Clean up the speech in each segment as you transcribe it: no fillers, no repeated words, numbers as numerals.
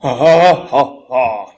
Ha ha ha ha.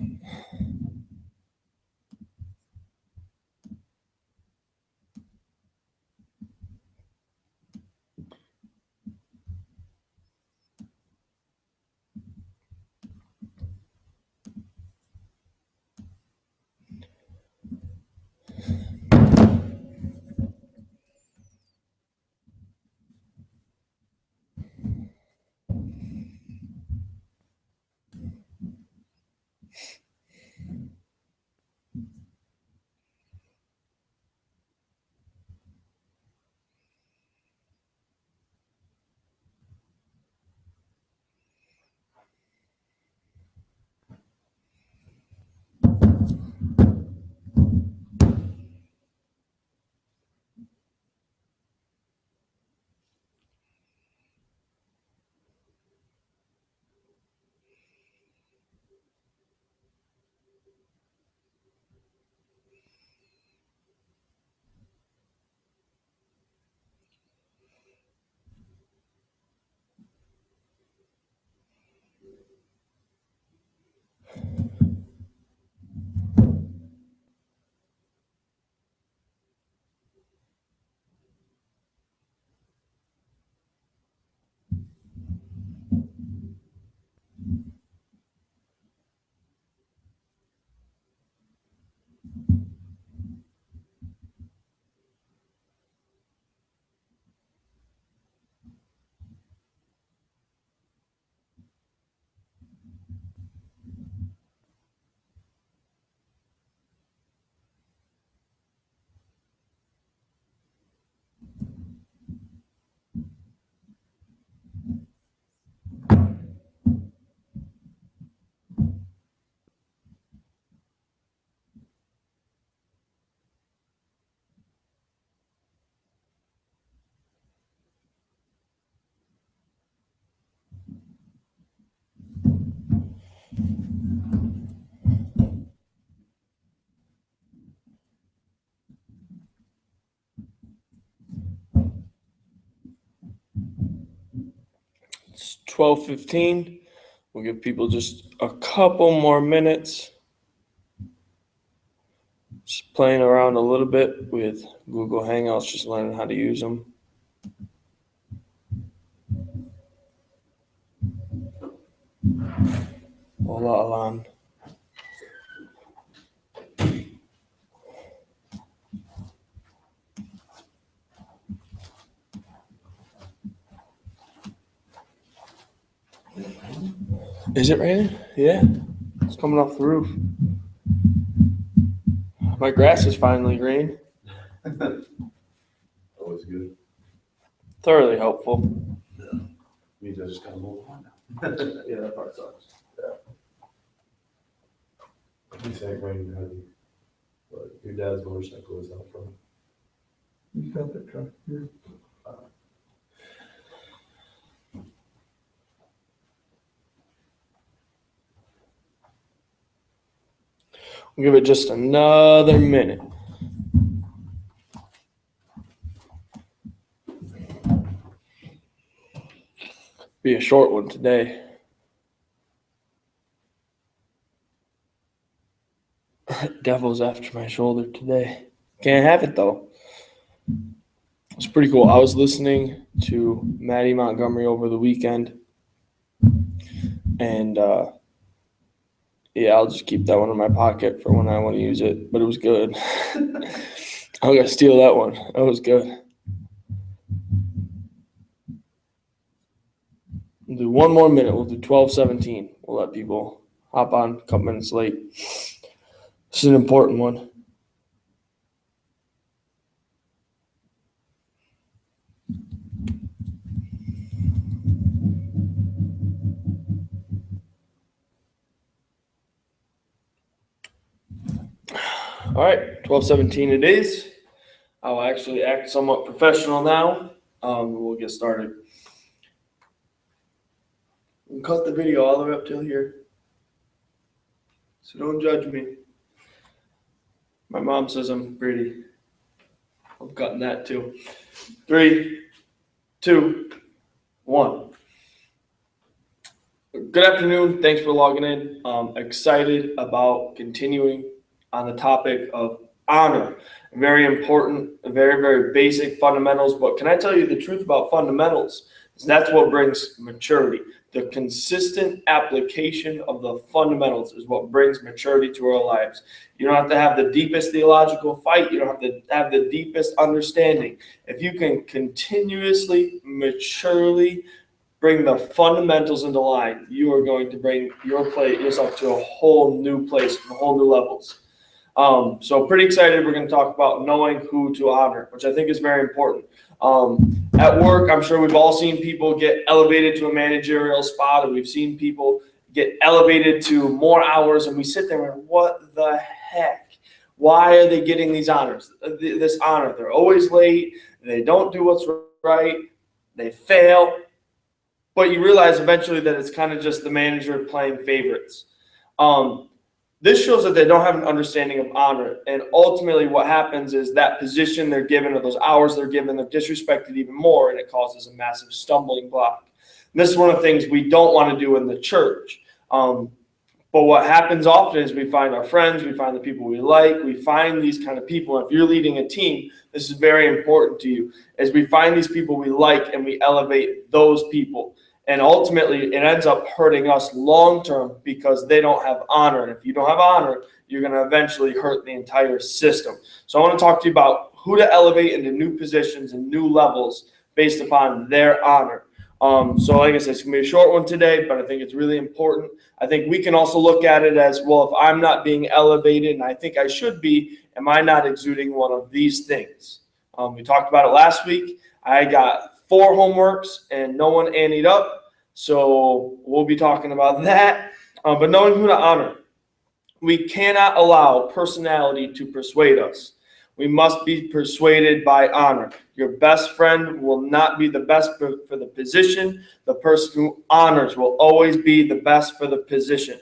It's 12:15. We'll give people just a couple more minutes. Just playing around a little bit with Google Hangouts, just learning how to use them. Hola, Alan. Is it raining? Yeah. It's coming off the roof. My grass is finally green. Always good. Thoroughly helpful. Means I just gotta move on now. Yeah, that part sucks. It's like raining heavy. But your dad's motorcycle is out front. You got that truck here. We'll give it just another minute. Be a short one today. Devil's after my shoulder today. Can't have it though. It's pretty cool. I was listening to Maddie Montgomery over the weekend, and yeah, I'll just keep that one in my pocket for when I want to use it. But it was good. I'm gonna steal that one. That was good. We'll do one more minute. We'll do 12:17. We'll let people hop on a couple minutes late. This is an important one. All right, 12:17 it is. I'll actually act somewhat professional now. We'll get started. We'll cut the video all the way up till here. So don't judge me. My mom says I'm pretty. I'm cutting that too. 3, 2, 1. Good afternoon. Thanks for logging in. Excited about continuing on the topic of honor. Very important, very, very basic fundamentals. But can I tell you the truth about fundamentals? That's what brings maturity. The consistent application of the fundamentals is what brings maturity to our lives. You don't have to have the deepest theological fight. You don't have to have the deepest understanding. If you can continuously, maturely bring the fundamentals into line, you are going to bring yourself to a whole new place, a whole new levels. So pretty excited. We're going to talk about knowing who to honor, which I think is very important. At work, I'm sure we've all seen people get elevated to a managerial spot, and we've seen people get elevated to more hours, and we sit there and what the heck? Why are they getting these honors? This honor? They're always late. They don't do what's right. They fail. But you realize eventually that it's kind of just the manager playing favorites. This shows that they don't have an understanding of honor. And ultimately what happens is that position they're given or those hours they're given, they're disrespected even more, and it causes a massive stumbling block. And this is one of the things we don't want to do in the church. But what happens often is we find our friends, we find the people we like, we find these kind of people. If you're leading a team, this is very important to you, is we find these people we like and we elevate those people. And ultimately, it ends up hurting us long-term because they don't have honor. And if you don't have honor, you're going to eventually hurt the entire system. So I want to talk to you about who to elevate into new positions and new levels based upon their honor. So like I said, it's going to be a short one today, but I think it's really important. I think we can also look at it as, well, if I'm not being elevated, and I think I should be, am I not exuding one of these things? We talked about it last week. I got 4 homeworks and no one anteed up. So we'll be talking about that. But knowing who to honor. We cannot allow personality to persuade us. We must be persuaded by honor. Your best friend will not be the best for the position. The person who honors will always be the best for the position.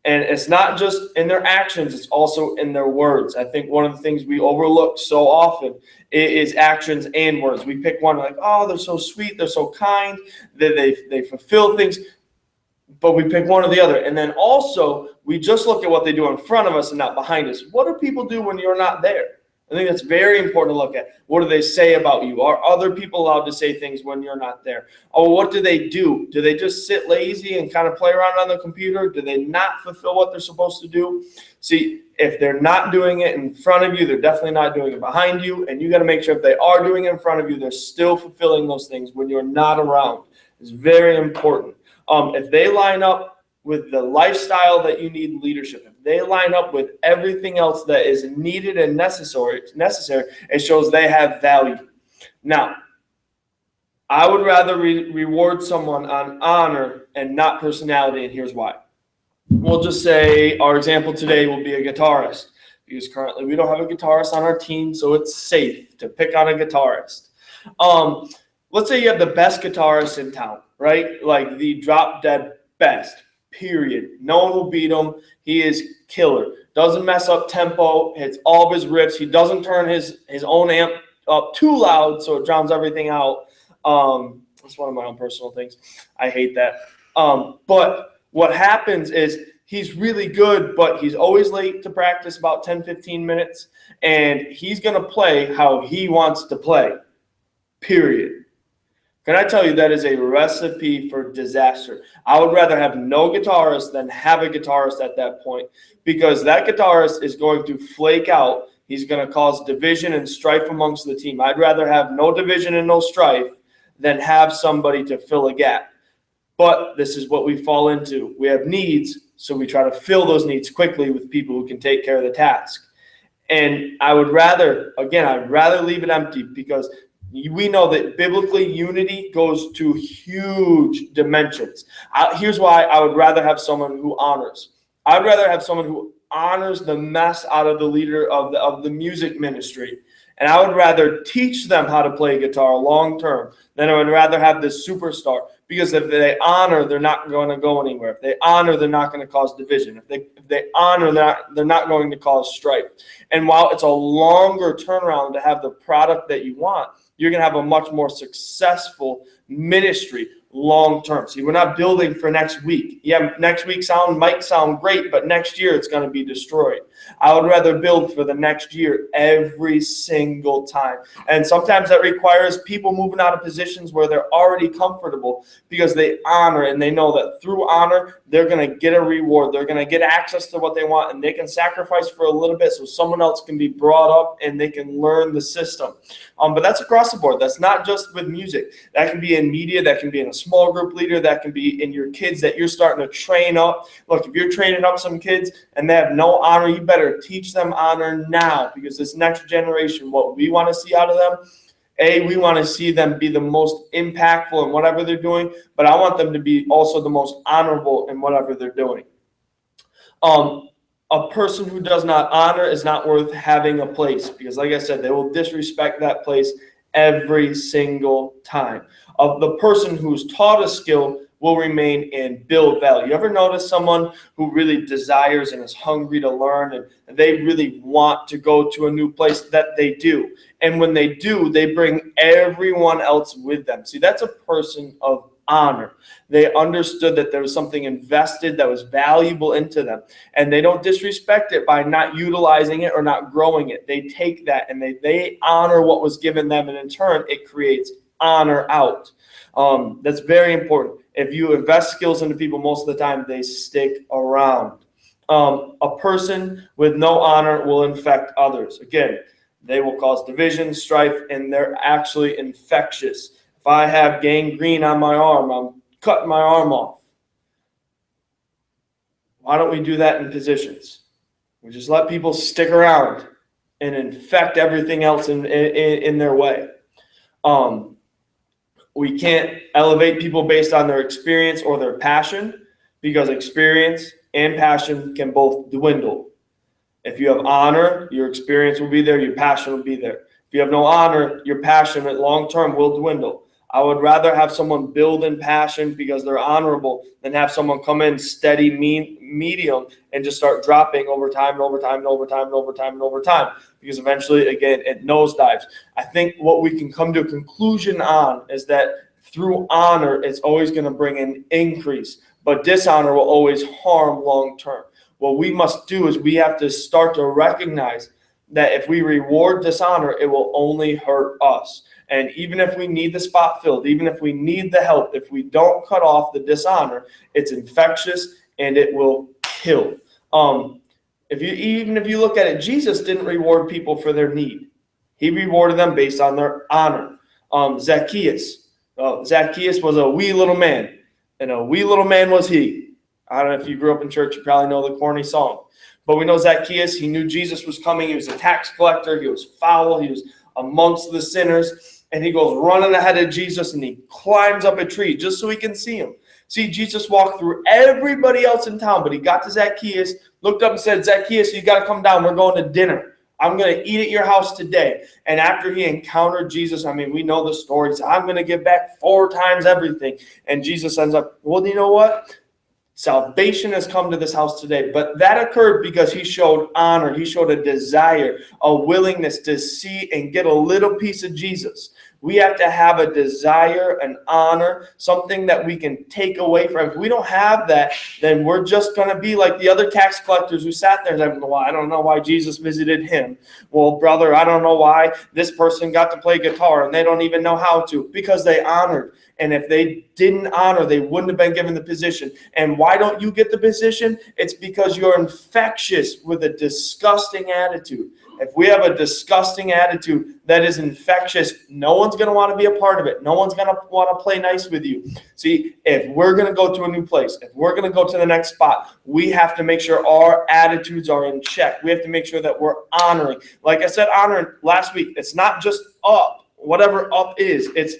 And it's not just in their actions, it's also in their words. I think one of the things we overlook so often is actions and words. We pick one like, oh, they're so sweet, they're so kind, that they fulfill things, but we pick one or the other. And then also, we just look at what they do in front of us and not behind us. What do people do when you're not there? I think that's very important to look at. What do they say about you? Are other people allowed to say things when you're not there? Oh, what do they do? Do they just sit lazy and kind of play around on the computer? Do they not fulfill what they're supposed to do? See, if they're not doing it in front of you, they're definitely not doing it behind you. And you got to make sure if they are doing it in front of you, they're still fulfilling those things when you're not around. It's very important. If they line up with the lifestyle that you need in leadership, if they line up with everything else that is needed and necessary, it shows they have value. Now, I would rather reward someone on honor and not personality, and here's why. We'll just say our example today will be a guitarist, because currently we don't have a guitarist on our team, so it's safe to pick on a guitarist. Let's say you have the best guitarist in town, right? Like the drop dead best. Period. No one will beat him. He is killer. Doesn't mess up tempo. Hits all of his riffs. He doesn't turn his own amp up too loud so it drowns everything out. That's one of my own personal things. I hate that. But what happens is he's really good, but he's always late to practice, about 10, 15 minutes, and he's going to play how he wants to play. Period. Can I tell you that is a recipe for disaster? I would rather have no guitarist than have a guitarist at that point, because that guitarist is going to flake out. He's going to cause division and strife amongst the team. I'd rather have no division and no strife than have somebody to fill a gap. But this is what we fall into. We have needs, so we try to fill those needs quickly with people who can take care of the task. And I would rather, again, I'd rather leave it empty, because we know that biblically unity goes to huge dimensions. Here's why I would rather have someone who honors. I'd rather have someone who honors the mess out of the leader of the music ministry. And I would rather teach them how to play guitar long term than I would rather have this superstar. Because if they honor, they're not going to go anywhere. If they honor, they're not going to cause division. If they honor, they're not going to cause strife. And while it's a longer turnaround to have the product that you want, you're going to have a much more successful ministry long term. See, we're not building for next week. Yeah, next week might sound great, but next year it's going to be destroyed. I would rather build for the next year every single time. And sometimes that requires people moving out of positions where they're already comfortable because they honor and they know that through honor, they're going to get a reward. They're going to get access to what they want, and they can sacrifice for a little bit so someone else can be brought up and they can learn the system. But that's across the board. That's not just with music. That can be in media. That can be in a small group leader. That can be in your kids that you're starting to train up. Look, if you're training up some kids and they have no honor, you better teach them honor now, because this next generation, what we want to see out of them, we want to see them be the most impactful in whatever they're doing, but I want them to be also the most honorable in whatever they're doing. A person who does not honor is not worth having a place, because like I said, they will disrespect that place every single time. The person who's taught a skill will remain and build value. You ever notice someone who really desires and is hungry to learn, and they really want to go to a new place? That they do. And when they do, they bring everyone else with them. See, that's a person of honor. They understood that there was something invested that was valuable into them, and they don't disrespect it by not utilizing it or not growing it. They take that and they honor what was given them, and in turn, it creates honor out. That's very important. If you invest skills into people, most of the time they stick around. A person with no honor will infect others. Again, they will cause division, strife, and they're actually infectious. If I have gangrene on my arm, I'm cutting my arm off. Why don't we do that in positions? We just let people stick around and infect everything else in their way. We can't elevate people based on their experience or their passion, because experience and passion can both dwindle. If you have honor, your experience will be there, your passion will be there. If you have no honor, your passion at long term will dwindle. I would rather have someone build in passion because they're honorable than have someone come in steady, medium, and just start dropping over time and over time and over time and over time and over time, because eventually, again, it nosedives. I think what we can come to a conclusion on is that through honor, it's always going to bring an increase, but dishonor will always harm long term. What we must do is we have to start to recognize that if we reward dishonor, it will only hurt us. And even if we need the spot filled, even if we need the help, if we don't cut off the dishonor, it's infectious and it will kill. If you look at it, Jesus didn't reward people for their need. He rewarded them based on their honor. Zacchaeus was a wee little man, and a wee little man was he. I don't know if you grew up in church, you probably know the corny song. But we know Zacchaeus, he knew Jesus was coming. He was a tax collector. He was foul. He was amongst the sinners. And he goes running ahead of Jesus, and he climbs up a tree just so he can see him. See, Jesus walked through everybody else in town, but he got to Zacchaeus, looked up and said, "Zacchaeus, you got to come down. We're going to dinner. I'm going to eat at your house today." And after he encountered Jesus, I mean, we know the story. He said, "I'm going to give back 4 times everything." And Jesus ends up, well, you know what? Salvation has come to this house today. But that occurred because he showed honor. He showed a desire, a willingness to see and get a little piece of Jesus. We have to have a desire, an honor, something that we can take away from. If we don't have that, then we're just going to be like the other tax collectors who sat there and said, "Well, I don't know why Jesus visited him. Well, brother, I don't know why this person got to play guitar and they don't even know how to," because they honored. And if they didn't honor, they wouldn't have been given the position. And why don't you get the position? It's because you're infectious with a disgusting attitude. If we have a disgusting attitude that is infectious, no one's going to want to be a part of it. No one's going to want to play nice with you. See, if we're going to go to a new place, if we're going to go to the next spot, we have to make sure our attitudes are in check. We have to make sure that we're honoring. Like I said, honoring last week, it's not just up, whatever up is. It's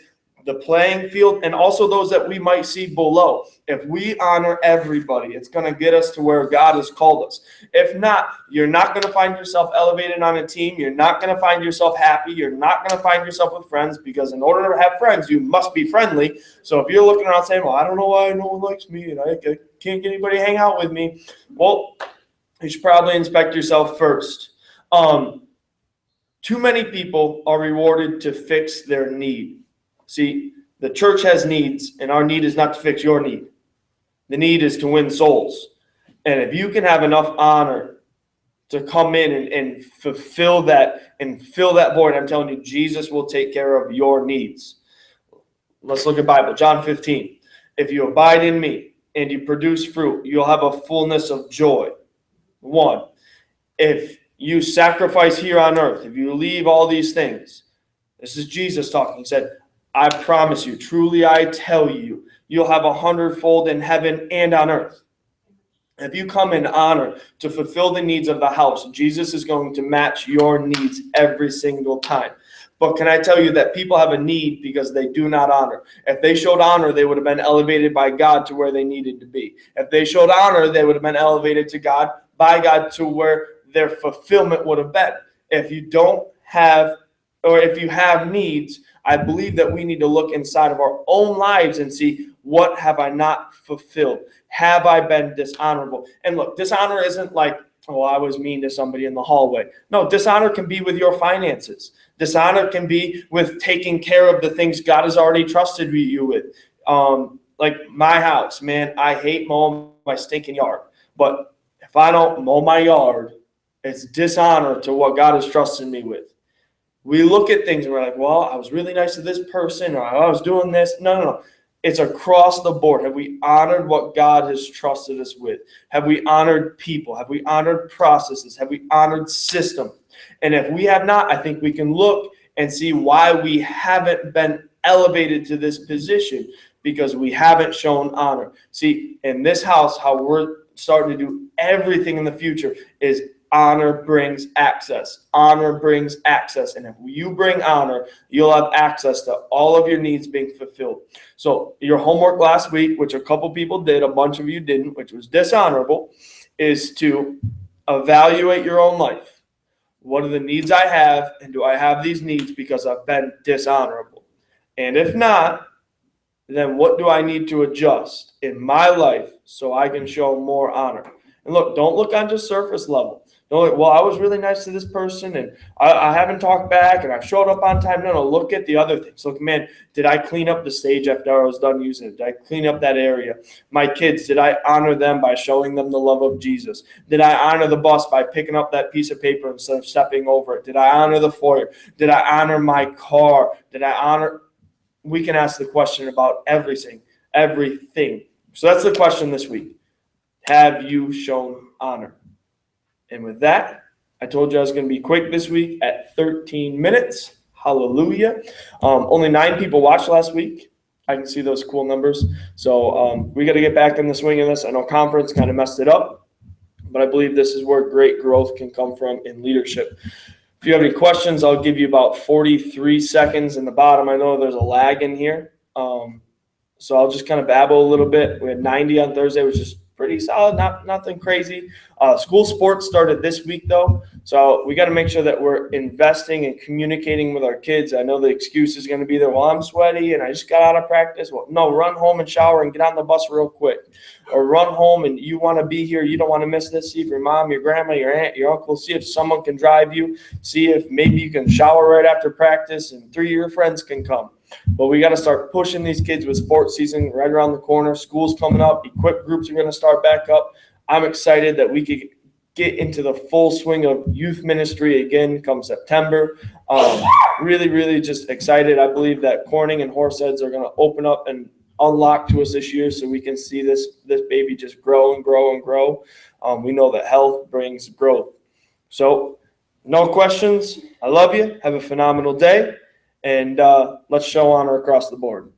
the playing field, and also those that we might see below. If we honor everybody, it's going to get us to where God has called us. If not, you're not going to find yourself elevated on a team. You're not going to find yourself happy. You're not going to find yourself with friends, because in order to have friends, you must be friendly. So if you're looking around saying, "Well, I don't know why no one likes me, and I can't get anybody to hang out with me," well, you should probably inspect yourself first. Too many people are rewarded to fix their need. See, The church has needs, and our need is not to fix your need. The need is to win souls. And if you can have enough honor to come in and fulfill that and fill that void, I'm telling you, Jesus will take care of your needs. Let's look at Bible. John 15. If you abide in me and you produce fruit, you'll have a fullness of joy. 1. If you sacrifice here on earth, if you leave all these things, this is Jesus talking. He said, I promise you, truly I tell you, you'll have 100-fold in heaven and on earth. If you come in honor to fulfill the needs of the house, Jesus is going to match your needs every single time. But can I tell you that people have a need because they do not honor? If they showed honor, they would have been elevated by God to where they needed to be. If they showed honor, they would have been elevated to God, by God, to where their fulfillment would have been. If you don't have, or if you have needs, I believe that we need to look inside of our own lives and see, what have I not fulfilled? Have I been dishonorable? And look, dishonor isn't like, oh, I was mean to somebody in the hallway. No, dishonor can be with your finances. Dishonor can be with taking care of the things God has already trusted you with. Like my house, man, I hate mowing my stinking yard. But if I don't mow my yard, it's dishonor to what God has trusted me with. We look at things and we're like, well, I was really nice to this person, or I was doing this. No. It's across the board. Have we honored what God has trusted us with? Have we honored people? Have we honored processes? Have we honored system? And if we have not, I think we can look and see why we haven't been elevated to this position, because we haven't shown honor. See, in this house, how we're starting to do everything in the future is honor brings access. Honor brings access. And if you bring honor, you'll have access to all of your needs being fulfilled. So your homework last week, which a couple people did, a bunch of you didn't, which was dishonorable, is to evaluate your own life. What are the needs I have, and do I have these needs because I've been dishonorable? And if not, then what do I need to adjust in my life so I can show more honor? And look, don't look on just surface level. Don't look, well, I was really nice to this person, and I haven't talked back, and I've showed up on time. No, look at the other things. Look, man, did I clean up the stage after I was done using it? Did I clean up that area? My kids, did I honor them by showing them the love of Jesus? Did I honor the bus by picking up that piece of paper instead of stepping over it? Did I honor the foyer? Did I honor my car? Did I honor? We can ask the question about everything. So that's the question this week. Have you shown honor? And with that, I told you I was going to be quick this week at 13 minutes. Hallelujah. Only 9 people watched last week. I can see those cool numbers. So we got to get back in the swing of this. I know conference kind of messed it up, but I believe this is where great growth can come from in leadership. If you have any questions, I'll give you about 43 seconds in the bottom. I know there's a lag in here. So I'll just kind of babble a little bit. We had 90 on Thursday, which is pretty solid, nothing crazy. School sports started this week, though, so we got to make sure that we're investing and communicating with our kids. I know the excuse is going to be there, well, I'm sweaty and I just got out of practice. Well, no, run home and shower and get on the bus real quick. Or run home and you want to be here, you don't want to miss this. See if your mom, your grandma, your aunt, your uncle, see if someone can drive you. See if maybe you can shower right after practice and 3 of your friends can come. But we got to start pushing these kids with sports season right around the corner. School's coming up. Equip groups are going to start back up. I'm excited that we could get into the full swing of youth ministry again come September. Really just excited. I believe that Corning and Horseheads are going to open up and unlock to us this year so we can see this baby just grow and grow and grow. We know that health brings growth. So no questions. I love you. Have a phenomenal day. And let's show honor across the board.